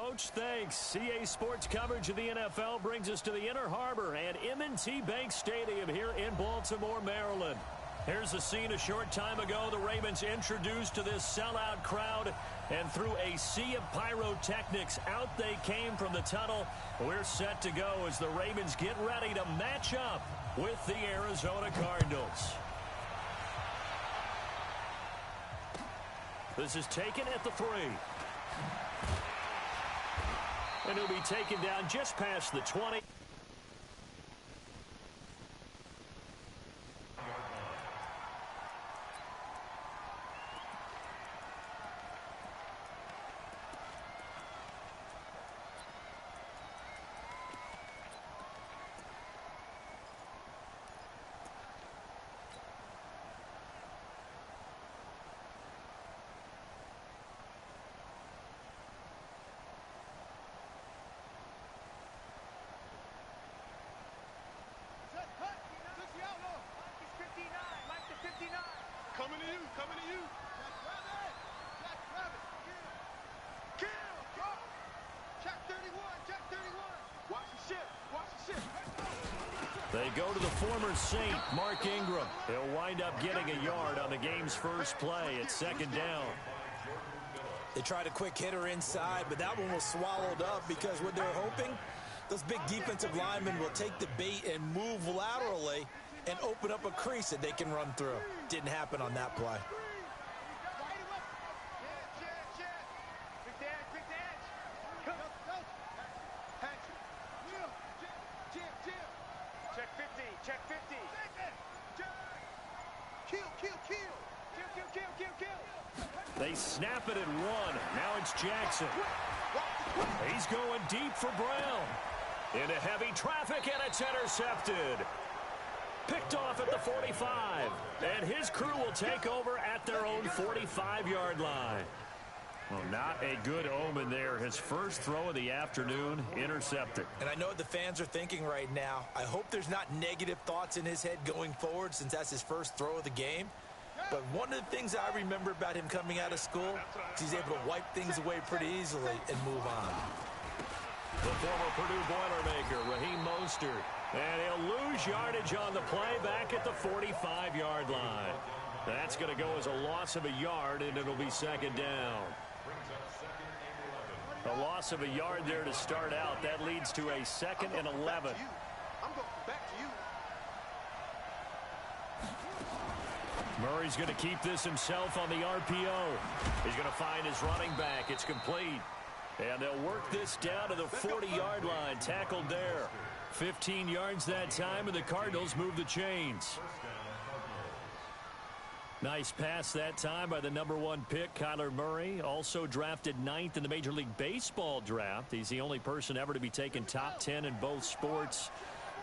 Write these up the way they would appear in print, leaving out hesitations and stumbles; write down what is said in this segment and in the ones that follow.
Coach. Thanks. CA Sports coverage of the NFL brings us to the Inner Harbor and M&T Bank Stadium here in Baltimore, Maryland. Here's the scene a short time ago. The Ravens introduced to this sellout crowd, and through a sea of pyrotechnics, out they came from the tunnel. We're set to go as the Ravens get ready to match up with the Arizona Cardinals. This is taken at the 3. And he'll be taken down just past the 20. Coming to you. Check 31. Watch the ship. They go to the former Saint, Mark Ingram. He'll wind up getting a yard on the game's first play at second down. They tried a quick hitter inside, but that one was swallowed up because what they're hoping, those big defensive linemen will take the bait and move laterally and open up a crease that they can run through. Didn't happen on that play. Check 50. Kill. They snap it and run. Now it's Jackson. He's going deep for Brown. Into heavy traffic, and it's intercepted. Picked off at the 45. And his crew will take over at their own 45-yard line. Well, not a good omen there. His first throw of the afternoon, intercepted. And I know what the fans are thinking right now. I hope there's not negative thoughts in his head going forward since that's his first throw of the game. But one of the things I remember about him coming out of school is he's able to wipe things away pretty easily and move on. The former Purdue Boilermaker, Raheem Mostert. And he'll lose yardage on the play back at the 45-yard line. That's going to go as a loss of a yard, and it'll be second down. A loss of a yard there to start out. That leads to a 2nd and 11. I'm going back to you. Murray's going to keep this himself on the RPO. He's going to find his running back. It's complete. And they'll work this down to the 40-yard line. Tackled there. 15 yards that time, and the Cardinals move the chains. Nice pass that time by the #1 pick, Kyler Murray. Also drafted 9th in the Major League Baseball draft. He's the only person ever to be taken top 10 in both sports.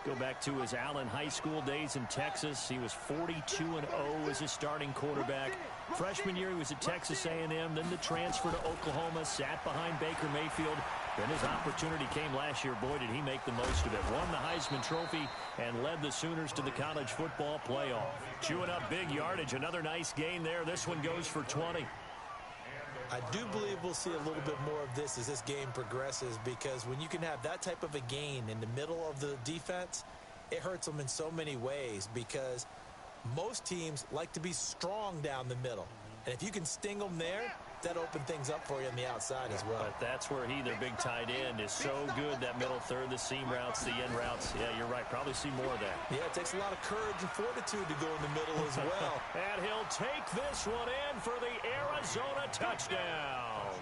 Go back to his Allen High School days in Texas. He was 42-0 as a starting quarterback. Freshman year, he was at Texas A&M. Then the transfer to Oklahoma, sat behind Baker Mayfield. Then his opportunity came last year. Boy, did he make the most of it. Won the Heisman Trophy and led the Sooners to the college football playoff. Chewing up big yardage. Another nice gain there. This one goes for 20. I do believe we'll see a little bit more of this as this game progresses, because when you can have that type of a gain in the middle of the defense, it hurts them in so many ways, because most teams like to be strong down the middle. And if you can sting them there, that opens things up for you on the outside as well. But that's where their big tight end, is so good, that middle third, the seam routes, the end routes. Yeah, you're right. Probably see more of that. Yeah, it takes a lot of courage and fortitude to go in the middle as well. And he'll take this one in for the Arizona touchdown.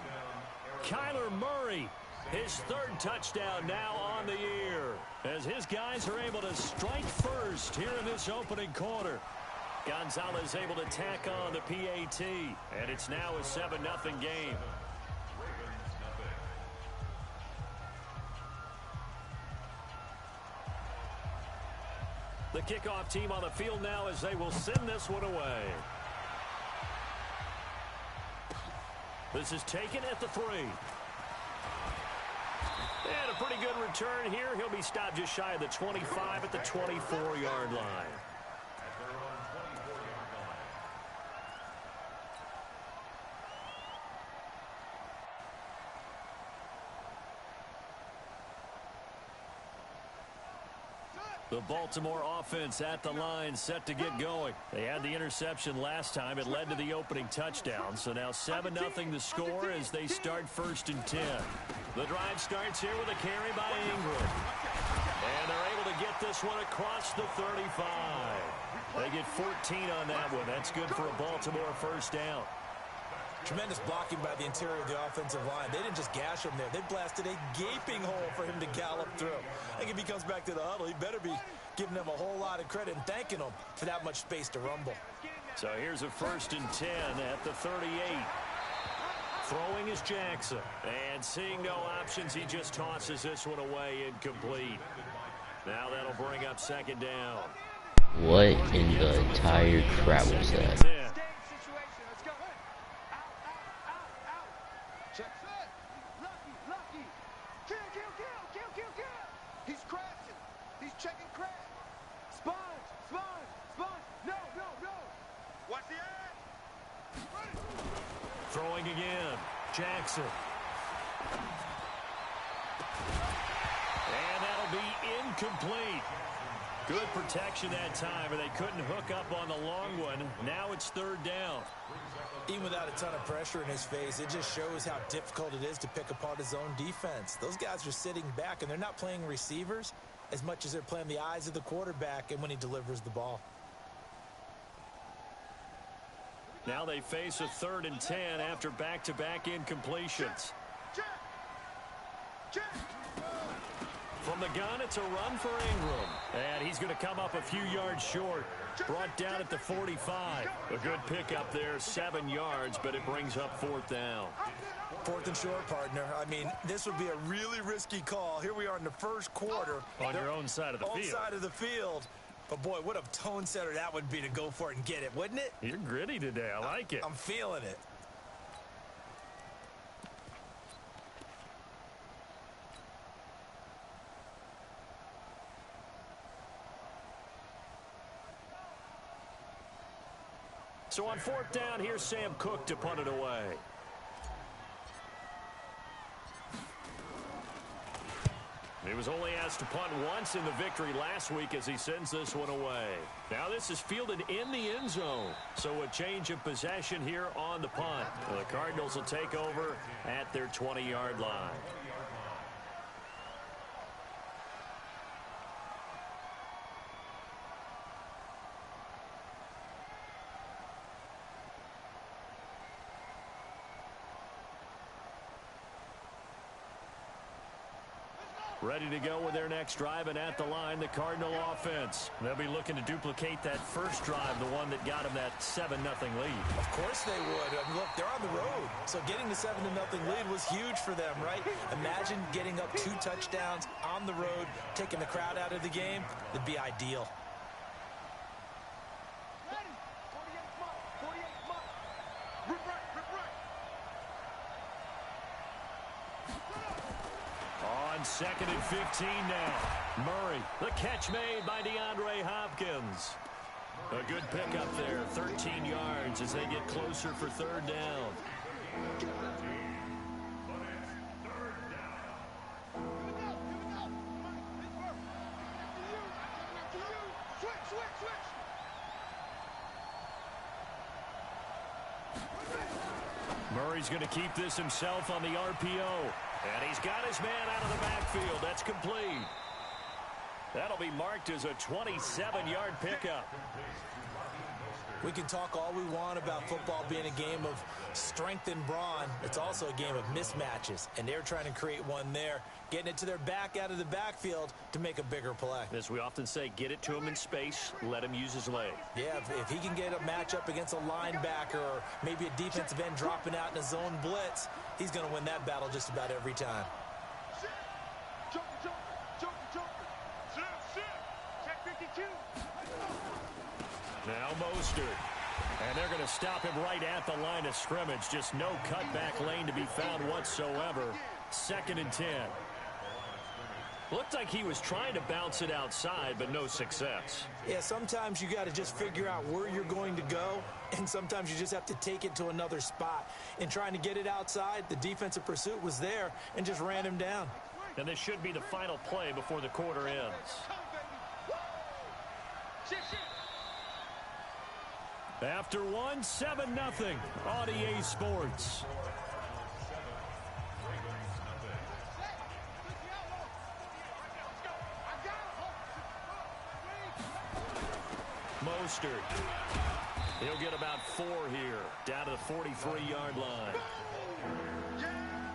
Kyler Murray, his 3rd touchdown now on the year, as his guys are able to strike first here in this opening quarter. Gonzalez able to tack on the PAT, and it's now a 7-0 game. The kickoff team on the field now as they will send this one away. This is taken at the 3. And a pretty good return here. He'll be stopped just shy of the 25 at the 24-yard line. The Baltimore offense at the line, set to get going. They had the interception last time. It led to the opening touchdown. So now 7-0 the score as they start 1st and 10. The drive starts here with a carry by Ingram. And they're able to get this one across the 35. They get 14 on that one. That's good for a Baltimore 1st down. Tremendous blocking by the interior of the offensive line. They didn't just gash him there. They blasted a gaping hole for him to gallop through. I think if he comes back to the huddle, he better be giving them a whole lot of credit and thanking them for that much space to rumble. So here's a 1st and 10 at the 38. Throwing is Jackson. And seeing no options, he just tosses this one away incomplete. Now that'll bring up 2nd down. What in the entire crap was that? Throwing again. Jackson. And that'll be incomplete. Good protection that time, but they couldn't hook up on the long one. Now it's 3rd down. Even without a ton of pressure in his face, it just shows how difficult it is to pick apart his own defense. Those guys are sitting back, and they're not playing receivers as much as they're playing the eyes of the quarterback and when he delivers the ball. Now they face a 3rd and 10 after back-to-back incompletions. From the gun, it's a run for Ingram. And he's going to come up a few yards short. Brought down at the 45. A good pickup there, 7 yards, but it brings up 4th down. 4th and short, partner. I mean, this would be a really risky call. Here we are in the 1st quarter. On your own side of the field. Own side of the field. But, boy, what a tone setter that would be to go for it and get it, wouldn't it? You're gritty today. I like it. I'm feeling it. So on 4th down, here's Sam Cook to punt it away. He was only asked to punt once in the victory last week as he sends this one away. Now this is fielded in the end zone. So a change of possession here on the punt. The Cardinals will take over at their 20-yard line. Ready to go with their next drive, and at the line, the Cardinal offense. They'll be looking to duplicate that first drive, the one that got them that 7-0 lead. Of course they would. I mean, look, they're on the road. So getting the 7-0 lead was huge for them, right? Imagine getting up 2 touchdowns on the road, taking the crowd out of the game. It'd be ideal. On 2nd and 15 now. Murray, the catch made by DeAndre Hopkins. A good pickup there, 13 yards as they get closer for 3rd down. Murray's going to keep this himself on the RPO. And he's got his man out of the backfield. That's complete. That'll be marked as a 27-yard pickup. We can talk all we want about football being a game of strength and brawn. It's also a game of mismatches, and they're trying to create one there, getting it to their back out of the backfield to make a bigger play. As we often say, get it to him in space, let him use his leg. Yeah, if he can get a matchup against a linebacker or maybe a defensive end dropping out in a zone blitz, he's going to win that battle just about every time. Now Mostert. And they're going to stop him right at the line of scrimmage. Just no cutback lane to be found whatsoever. 2nd and 10. Looked like he was trying to bounce it outside, but no success. Yeah, sometimes you got to just figure out where you're going to go, and sometimes you just have to take it to another spot. In trying to get it outside, the defensive pursuit was there and just ran him down. And this should be the final play before the quarter ends. After one, 7-0 on EA Sports. Mostert. He'll get about 4 here, down to the 43-yard line.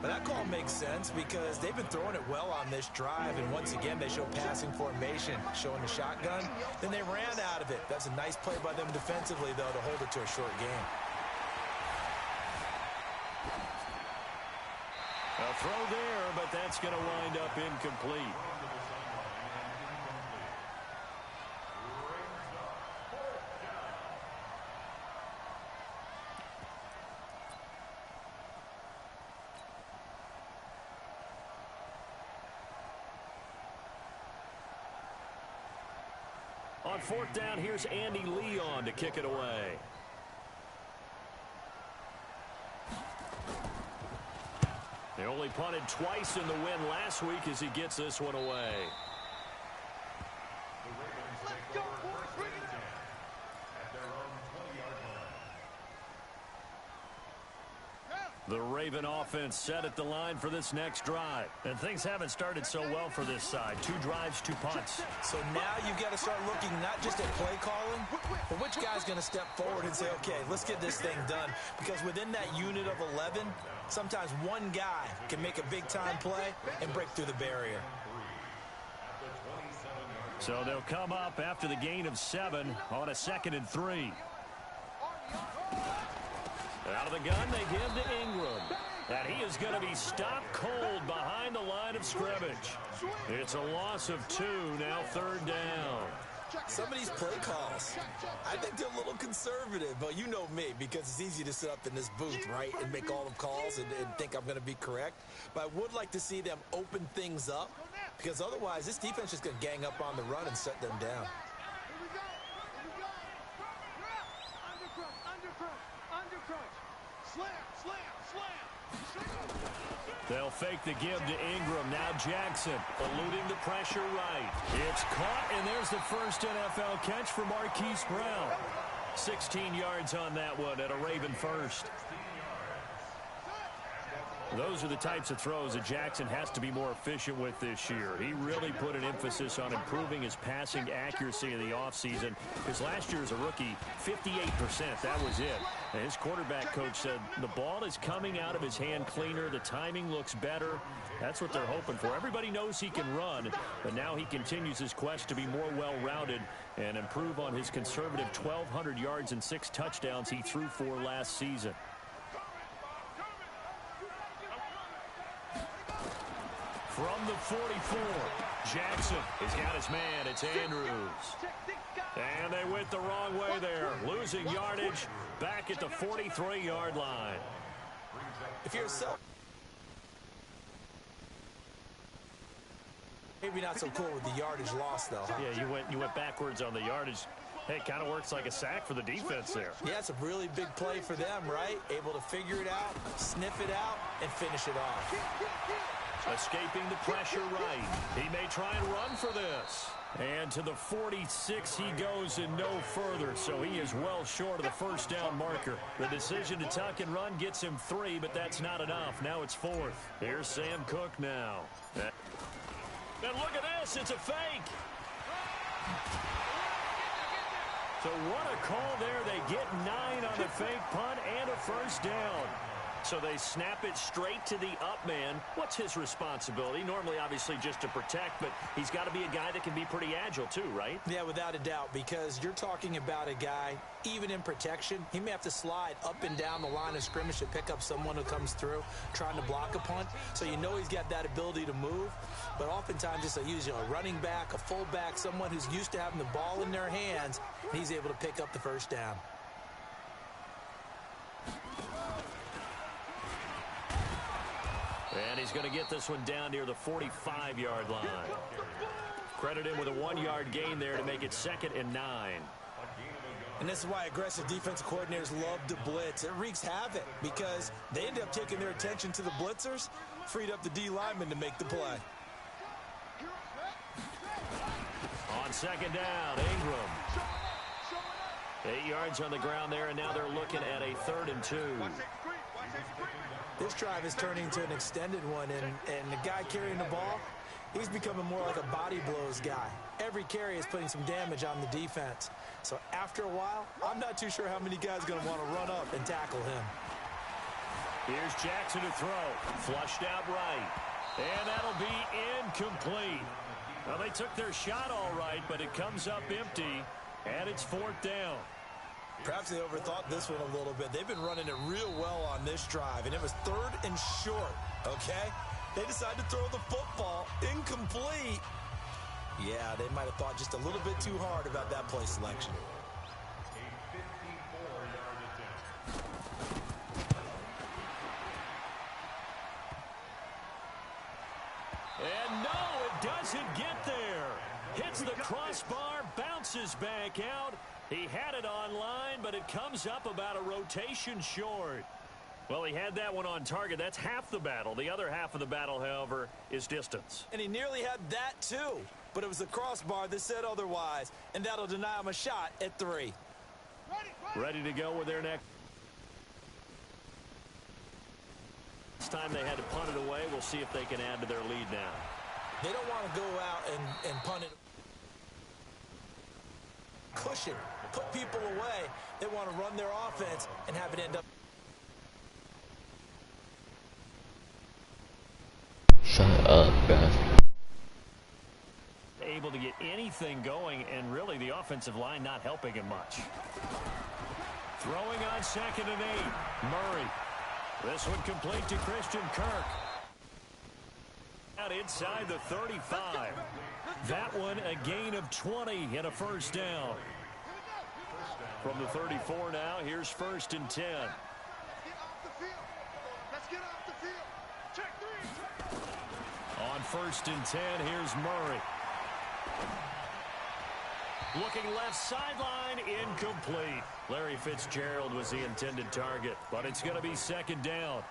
But that call makes sense because they've been throwing it well on this drive, and once again they show passing formation, showing the shotgun. Then they ran out of it. That's a nice play by them defensively, though, to hold it to a short game. A throw there, but that's going to wind up incomplete. On 4th down, here's Andy Leon to kick it away. They only punted twice in the win last week as he gets this one away. Let's go, boys. Bring it up. The Raven offense set at the line for this next drive. And things haven't started so well for this side. 2 drives, 2 punts. So now you've got to start looking not just at play calling, but which guy's going to step forward and say, okay, let's get this thing done. Because within that unit of 11, sometimes one guy can make a big-time play and break through the barrier. So they'll come up after the gain of 7 on a 2nd and 3. Out of the gun, they give to Ingram. And he is going to be stopped cold behind the line of scrimmage. It's a loss of 2, now 3rd down. Some of these play calls, I think they're a little conservative, but you know me, because it's easy to sit up in this booth, right, and make all the calls and think I'm going to be correct. But I would like to see them open things up, because otherwise this defense is going to gang up on the run and shut them down. They'll fake the give to Ingram. Now Jackson eluding the pressure right. It's caught, and there's the first NFL catch for Marquise Brown. 16 yards on that one at a Raven first. Those are the types of throws that Jackson has to be more efficient with this year. He really put an emphasis on improving his passing accuracy in the offseason. Because last year as a rookie, 58%, that was it. And his quarterback coach said the ball is coming out of his hand cleaner. The timing looks better. That's what they're hoping for. Everybody knows he can run, but now he continues his quest to be more well-rounded and improve on his conservative 1,200 yards and 6 touchdowns he threw for last season. From the 44, Jackson has got his man. It's Andrews. And they went the wrong way there. Losing yardage back at the 43-yard line. If you're maybe not so cool with the yardage loss, though. Huh? Yeah, you went backwards on the yardage. Hey, it kind of works like a sack for the defense there. Yeah, it's a really big play for them, right? Able to figure it out, sniff it out, and finish it off. Escaping the pressure right. He may try and run for this. And to the 46 he goes and no further. So he is well short of the first down marker. The decision to tuck and run gets him 3, but that's not enough. Now it's 4th. Here's Sam Cook now. And look at this. It's a fake. So what a call there. They get 9 on the fake punt and a first down. So they snap it straight to the up man. What's his responsibility? Normally, obviously, just to protect, but he's got to be a guy that can be pretty agile too, right? Yeah, without a doubt, because you're talking about a guy, even in protection, he may have to slide up and down the line of scrimmage to pick up someone who comes through trying to block a punt. So you know he's got that ability to move, but oftentimes just a running back, a fullback, someone who's used to having the ball in their hands, and he's able to pick up the first down. And he's going to get this one down near the 45-yard line. Credit him with a 1-yard gain there to make it 2nd and 9. And this is why aggressive defensive coordinators love to blitz. It wreaks havoc because they end up taking their attention to the blitzers, freed up the D lineman to make the play. On 2nd down, Ingram. 8 yards on the ground there, and now they're looking at a 3rd and 2. This drive is turning into an extended one, and the guy carrying the ball, he's becoming more like a body blows guy. Every carry is putting some damage on the defense. So after a while, I'm not too sure how many guys are going to want to run up and tackle him. Here's Jackson to throw. Flushed out right. And that'll be incomplete. Well, they took their shot all right, but it comes up empty, and it's 4th down. Perhaps they overthought this one a little bit. They've been running it real well on this drive, and it was 3rd and short, okay? They decided to throw the football incomplete. Yeah, they might have thought just a little bit too hard about that play selection. And no, it doesn't get there. Hits the crossbar, bounces back out. He had it online, but it comes up about a rotation short. Well, he had that one on target. That's half the battle. The other half of the battle, however, is distance. And he nearly had that, too. But it was the crossbar that said otherwise, and that'll deny him a shot at 3. Ready to go with their next. This time they had to punt it away. We'll see if they can add to their lead now. They don't want to go out and punt it. Cushion. Put people away. They want to run their offense and have it end up. Shut up, bruh. Able to get anything going, and really the offensive line not helping him much. Throwing on 2nd and 8. Murray. This one complete to Christian Kirk. Out inside the 35. That one a gain of 20 and a 1st down. From the 34 now, here's 1st and 10. Let's get off the field. Check 3. On 1st and 10, here's Murray. Looking left sideline, incomplete. Larry Fitzgerald was the intended target, but it's going to be 2nd down.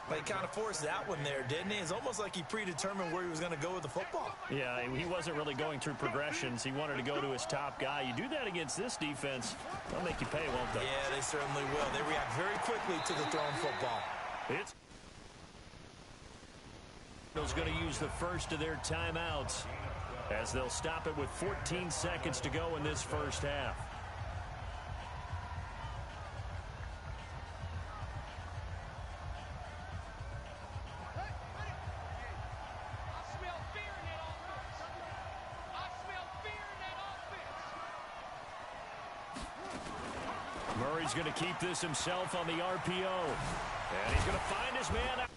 But he kind of forced that one there, didn't he? It's almost like he predetermined where he was going to go with the football. Yeah, he wasn't really going through progressions. He wanted to go to his top guy. You do that against this defense, they'll make you pay, won't they? Yeah, they certainly will. They react very quickly to the thrown football. It's going to use the first of their timeouts as they'll stop it with 14 seconds to go in this 1st half. Murray's going to keep this himself on the RPO. And he's going to find his man out.